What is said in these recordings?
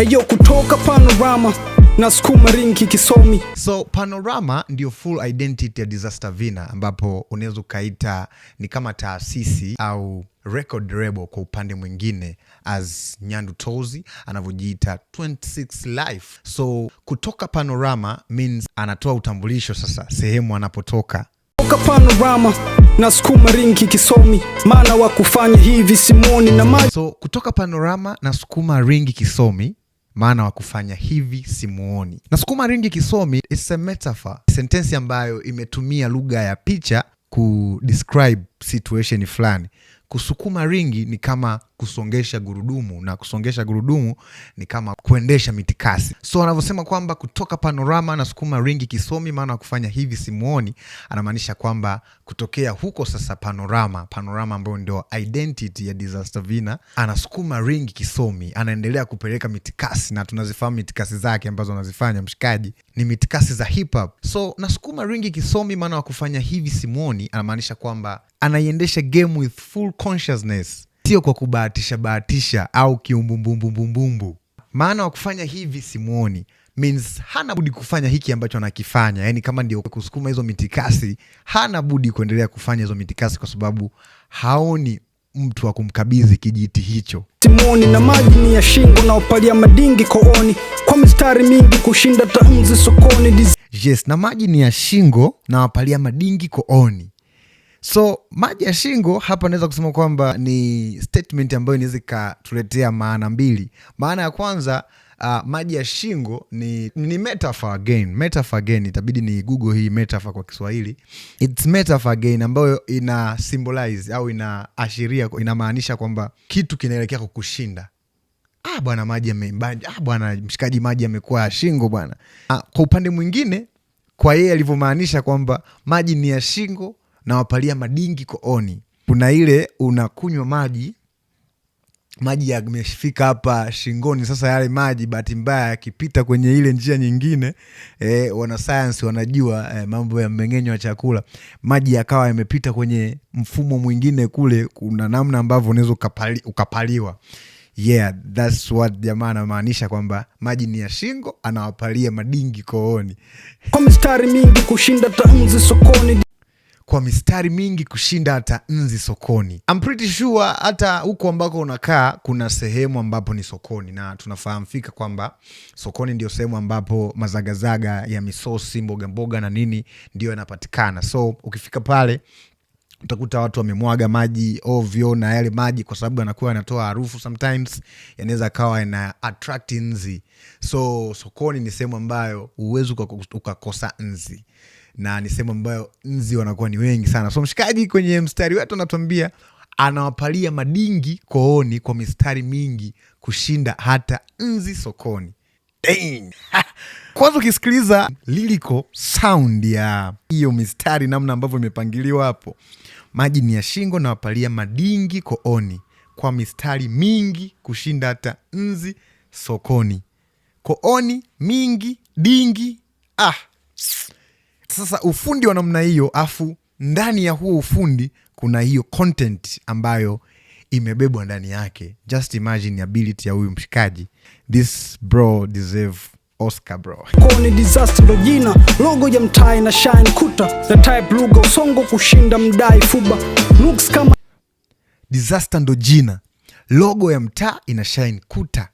Eyo kutoka Panorama na sukuma ringi kisomi. So Panorama ndio full identity ya Disaster Vina, ambapo unaweza ukaita ni kama taasisi au record label kwa upande mwingine, as Nyandu Tozi anavyojiita 26 Life. So kutoka Panorama means anatoa utambulisho sasa sehemu anapotoka. Kutoka Panorama na sukuma ringi kisomi, maana wa kufanya hivi simoni na maji. So kutoka Panorama na sukuma ringi kisomi, maana wa kufanya hivi simuoni. Na sukuma ringi kisomi is a metaphor, sentensi ambayo imetumia lugha ya picha kudescribe situation fulani. Kusukuma ringi ni kama kusongesha gurudumu, na kusongesha gurudumu ni kama kuendesha mitikasi. So anavyosema kwamba kutoka Panorama na sukuma ringi kisomi, maana kufanya hivi simuoni, anamaanisha kwamba kutokea huko sasa Panorama ambayo ndio identity ya Disaster Vina, anasukuma ringi kisomi, anaendelea kupeleka mitikasi, na tunazifahamu mitikasi zake ambazo anazifanya mshikaji ni mitikasi za hip hop. So na sukuma ringi kisomi, maana wa kufanya hivi simuoni, anamaanisha kwamba anaiendesha game with full consciousness, sio kwa kubahatisha au kiumbumbumbumbu. Maana wa kufanya hivi simuoni means hana budi kufanya hiki ambacho anakifanya. Yani kama ndio kusukuma hizo mitikasi, hana budi kuendelea kufanya hizo mitikasi kwa sababu haoni mtu wa kumkabidhi kijiti hicho. Simoni na maji ni ya shingo na upalia madingi kooni, kwa mistari mingi kushinda tanzi sokoni. Yes, na maji ni ya shingo na wapalia madingi kooni. So maji ya shingo hapa naweza kusema kwamba ni statement ambayo inaweza ikatuletea maana mbili. Maana ya kwanza, maji ya shingo ni metaphor again. Itabidi ni Google hii metaphor kwa Kiswahili. It's metaphor again, ambayo ina symbolize au inaashiria, inamaanisha kwamba kitu kinaelekea kukushinda. Bwana maji bwana mshikaji, maji yamekuwa ya shingo bwana. Kwa upande mwingine, kwa yeye alivyomaanisha kwamba maji ni ya shingo na wapalia madingi kooni, kuna ile unakunywa maji yamefika hapa shingoni. Sasa yale maji bahati mbaya yakipita kwenye ile njia nyingine, wana science wanajua mambo ya mmeng'enyo wa chakula, maji yakawa yamepita kwenye mfumo mwingine kule, kuna namna ambavyo unaweza ukapaliwa. Yeah, that's what jamaa anamaanisha kwamba maji ni ya shingo, anawapalia madingi kooni. Kwa mistari mingi kushinda tanzi sokoni. Kwa mistari mingi kushinda hata nzi sokoni. I'm pretty sure hata huko ambako unakaa kuna sehemu ambapo ni sokoni, na tunafahamu fika kwamba sokoni ndio sehemu ambapo mazagazaga ya misosi, mboga na nini ndio yanapatikana. So ukifika pale utakuta watu wamemwaga maji ovyo, na yale maji kwa sababu yanakuwa yanatoa harufu, sometimes yanaweza kawa yana attract nzi. So sokoni ni sehemu ambayo uwezo ukakosa nzi, na ni sehemu ambayo nzi wanakuwa ni wengi sana. So mshikaji kwenye mstari wetu anatuambia anawapalia madingi kooni kwa mistari mingi kushinda hata nzi sokoni. Dang. Kwanza ukisikiliza lyrical sound ya hiyo mistari, namna ambavyo imepangiliwa hapo, maji ni ya shingo na wapalia madingi kooni kwa mistari mingi kushinda hata nzi sokoni. Kooni, mingi, dingi. Sasa ufundi wa namna hiyo, afu ndani ya huo ufundi kuna hiyo content ambayo imebebwa ndani yake. Just imagine ability ya huyu mshikaji. This bro deserve Oscar bro. Koni Disaster ndo jina, logo ya mtaa na shine kuta, the type lugha usongo kushinda mdai fuba. Looks kama Disaster ndo jina, logo ya mtaa ina shine kuta.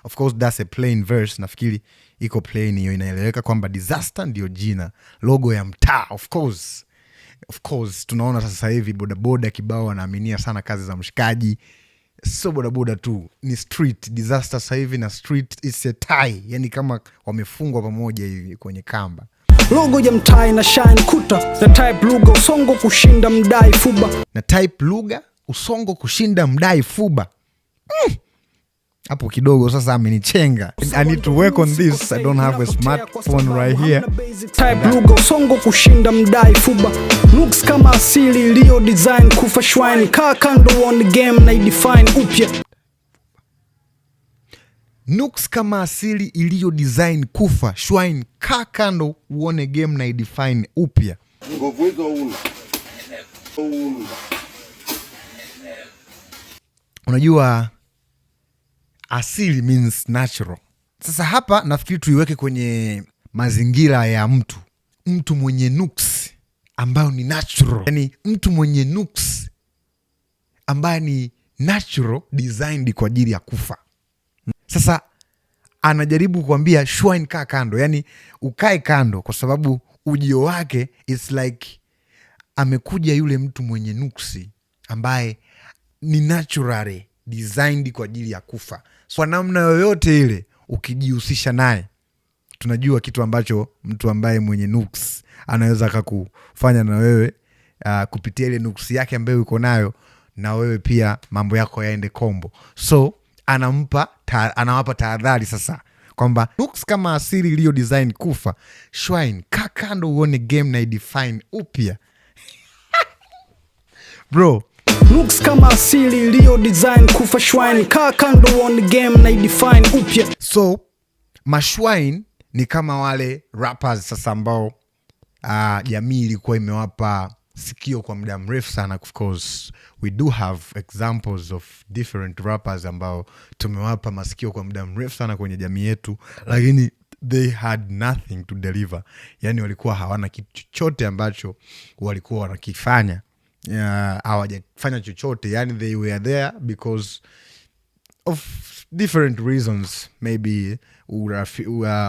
Of course that's a plain verse, nafikiri iko plain hiyo, inaeleweka kwamba Disaster ndio jina, logo ya mtaa. Of course tunaona sasa hivi bodaboda kibao wanaaminia sana kazi za mshikaji. So bodaboda tu ni street. Disaster sasa hivi na street is a tie, yani kama wamefungwa pamoja hivi kwenye kamba. Logo ya mtaa na shine kuta, the type lugha usongo kushinda mdai fuba. Na type lugha usongo kushinda mdai fuba. Hapo kidogo sasa amenichenga. I need to work on this. I don't have a smartphone right here. Type lugha usongo kushinda mdai fuba. Looks kama asili iliyo design kufa shwine, kaa kando on the game na define upya. Nooks kama asili iliyo design kufa shwine, kaa kando uone game na define upya. Nguvu hizo una. Unajua asili means natural. Sasa hapa nafikiri tuiweke kwenye mazingira ya mtu mwenye nuks ambayo ni natural, yani mtu mwenye nuks ambaye ni natural designed kwa ajili ya kufa. Sasa anajaribu kuambia Shwine, kaa kando, yani ukae kando, kwa sababu ujio wake it's like amekuja yule mtu mwenye nuksi ambaye ni naturally designed kwa ajili ya kufa. So kwa namna yoyote ile ukijihusisha naye, tunajua kitu ambacho mtu ambaye mwenye nuks anaweza akakufanya na wewe kupitia ile nuksi yake ambayo uko nayo, na wewe pia mambo yako yaende kombo. So anawapa tahadhari sasa kwamba nuks kama asili iliyo design kufa, Shwine, kaa kando uone game na idefine upya. Bro, nuks kama asili iliyo design kufa, Shwine, kaa kando uone game na idefine upya. So mashwine ni kama wale rappers sasa ambao jamii ilikuwa imewapa sikio kwa muda mrefu sana. Of course we do have examples of different rappers ambao tumewapa masikio kwa muda mrefu sana kwenye jamii yetu, lakini they had nothing to deliver. Yani walikuwa hawana kitu chochote ambacho walikuwa wanakifanya, hawajafanya chochote. Yani they were there because of different reasons, maybe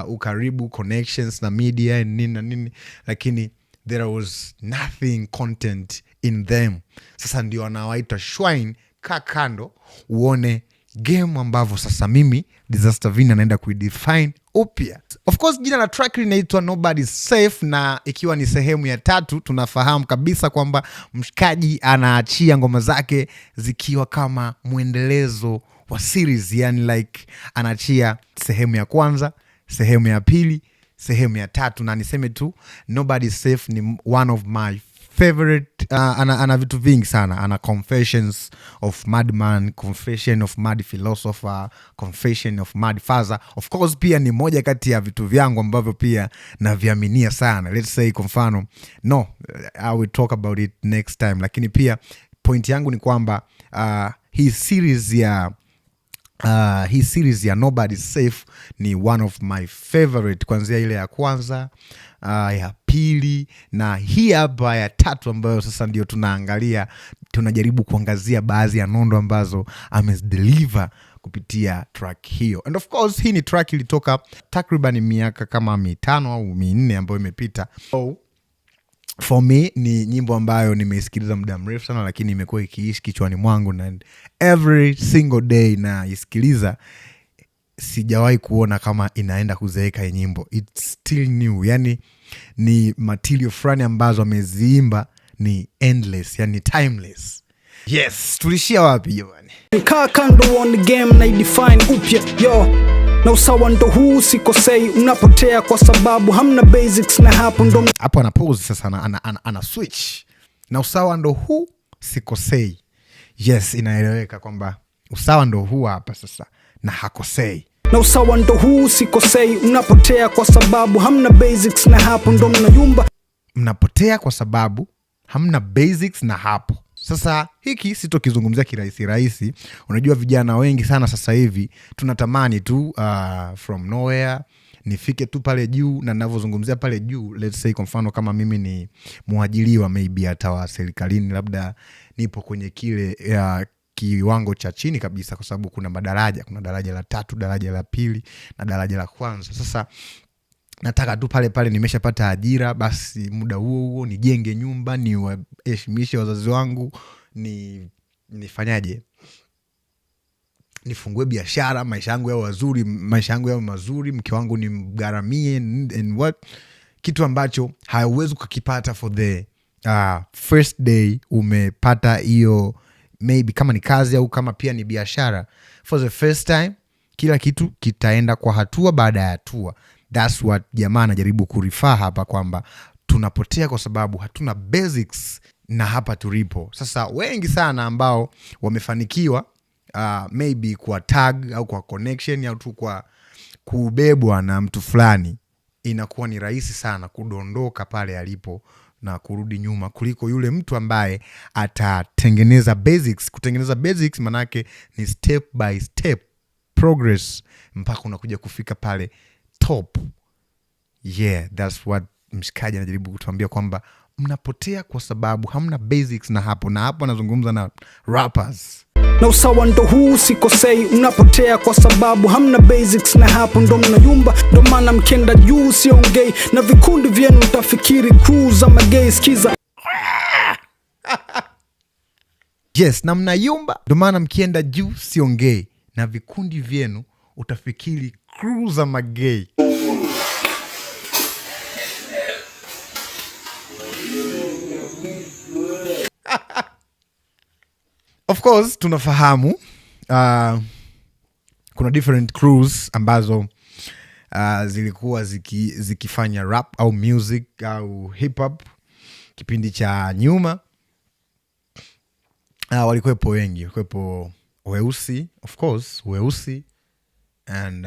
ukaribu, connections na media nini na nini, lakini there was nothing content in them. Sasa ndio anawaita Shwine, kaa kando uone game ambavyo sasa mimi Disaster Vini anaenda kuidefine upya. Of course jina la track linaitwa Nobody's Safe, na ikiwa ni sehemu ya 3 tunafahamu kabisa kwamba mshikaji anaachia ngoma zake zikiwa kama mwendelezo wa series, yani like anaachia sehemu ya kwanza, sehemu ya pili, sehemu ya 3, na niseme tu Nobody's Safe ni one of my favorite. Ana vitu vingi sana. Ana Confessions of Madman, Confession of Mad Philosopher, Confession of Mad Father. Of course pia ni moja kati ya vitu vyangu ambavyo pia naviaminia sana. Let's say kwa mfano, I will talk about it next time, lakini pia point yangu ni kwamba hii series ya Nobody's Safe ni one of my favorite, kuanzia ile ya kwanza, ya pili, na hii hapa ya 3 ambayo sasa ndio tunaangalia. Tunajaribu kuangazia baadhi ya nondo ambazo amedeliver kupitia track hiyo. And of course hii ni track ilitoka takriban miaka kama 5 au 4 ambayo imepita. So for me ni nyimbo ambayo nimeisikiliza muda mrefu sana, lakini imekuwa ikiishi kichwani mwangu, na every single day na isikiliza sijawahi kuona kama inaenda kuzeeka hii nyimbo. It's still new, yani ni material fulani ambazo ameziimba ni endless, yani timeless. Yes, tulishia wapi jamani? Kaa kando on game na idefine upya, yo. Na usawa ndo huu, sikosei, unapotea kwa sababu hamna basics, na hapo ana pause sasa, ana switch. Na usawa ndo huu, sikosei. Yes, inaeleweka kwamba usawa ndo huu hapa sasa, na hakosei. Na usawa ndo huu, sikosei, unapotea kwa sababu hamna basics, na hapo ndo mnayumba. Mnapotea kwa sababu hamna basics, na hapo sasa hiki sitokizungumzia kirahisi. Unajua vijana wengi sana sasa hivi tunatamani tu from nowhere nifike tu pale juu, na ninavyozungumzia pale juu, let's say kwa mfano kama mimi ni muajiriwa maybe hata wa serikalini, labda nipo kwenye kile kiwango cha chini kabisa, kwa sababu kuna madaraja, kuna daraja la 3, daraja la 2 na daraja la kwanza. Sasa nataka tu pale nimeshapata ajira, basi muda huo nijenge nyumba, niwaheshimishe wazazi wangu, nifanyaje, nifungue biashara, maisha yangu yawe mazuri, mke wangu nimgaramie and what, kitu ambacho hauwezi kukipata for the first day umepata hiyo, maybe kama ni kazi au kama pia ni biashara. For the first time kila kitu kitaenda kwa hatua baada ya hatua. That's what jamaa anajaribu kurifaa hapa, kwamba tunapotea kwa sababu hatuna basics, na hapa tulipo sasa. Wengi sana ambao wamefanikiwa maybe kwa tag au kwa connection au tu kwa kubebwa na mtu fulani, inakuwa ni rahisi sana kudondoka pale alipo na kurudi nyuma kuliko yule mtu ambaye atatengeneza basics. Kutengeneza basics manake ni step by step, progress mpaka unakuja kufika pale top. Yeah, that's what mshikaji anajaribu kutuambia, kwamba mnapotea kwa sababu hamna basics. Na hapo anazungumza na rappers. Na usawa ndo huu, sikosei, unapotea kwa sababu hamna basics, na hapo ndo mnayumba. Ndo maana mkienda juu siongei, na vikundi vyenu utafikiri crew za magay. Skiza. Yes, na mnayumba, ndo maana mkienda juu siongei, na vikundi vyenu utafikiri crew za magay. Of course tunafahamu kuna different crews ambazo zilikuwa zikifanya rap au music au hip hop kipindi cha nyuma. Walikuwepo wengi, walikuwepo weusi, of course weusi, and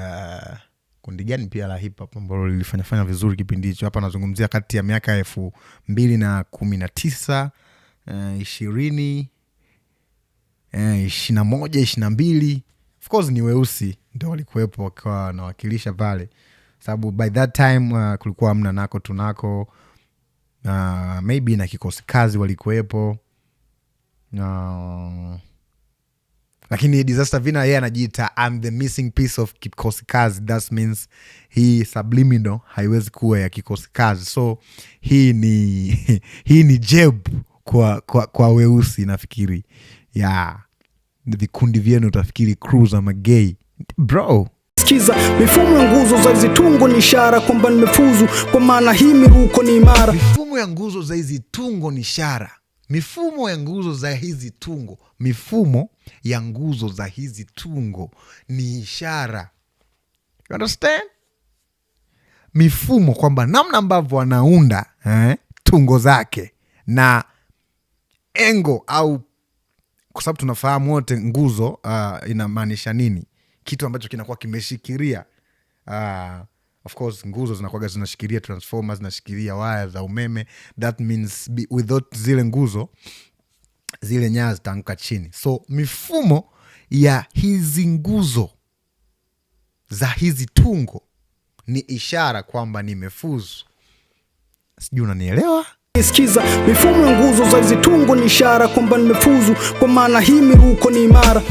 kundi gani pia la hip hop ambalo lilifanya vizuri kipindi hicho. Hapa nazungumzia kati ya miaka 2019, 20, 21, 22. Of course ni weusi ndio walikuwepo wakiwa wanawakilisha pale, sababu by that time kulikuwa hamna nako tunako, maybe na Kikosi Kazi walikuwepo, lakini Disaster Vina yeye anajiita I'm the missing piece of Kikosi Kazi. That means hii subliminal haiwezi kuwa ya Kikosi Kazi, so hii ni jeb kwa weusi nafikiri. Yeah, vikundi vyenu utafikiri crew za magay bro. Skiza, mifumo ya nguzo za hizi tungo ni ishara kwamba nimefuzu, kwa maana hii miruko ni imara. Mifumo ya nguzo za hizi tungo ni ishara. Mifumo ya nguzo za hizi tungo, mifumo ya nguzo za hizi tungo ni ishara. You understand? Mifumo kwamba namna ambavyo wanaunda tungo zake na engo, au kwa sababu tunafahamu wote nguzo inamaanisha nini, kitu ambacho kinakuwa kimeshikilia. Of course nguzo zinakuwa zinashikilia transformers, zinashikilia waya za umeme. That means without zile nguzo, zile nyaya zitaanguka chini. So mifumo ya hizi nguzo za hizi tungo ni ishara kwamba nimefuzu. Sijui unanielewa? Skiza, mifumo ya nguzo za hizi tungo ni ishara kwamba nimefuzu, kwa maana hii miruko ni imara.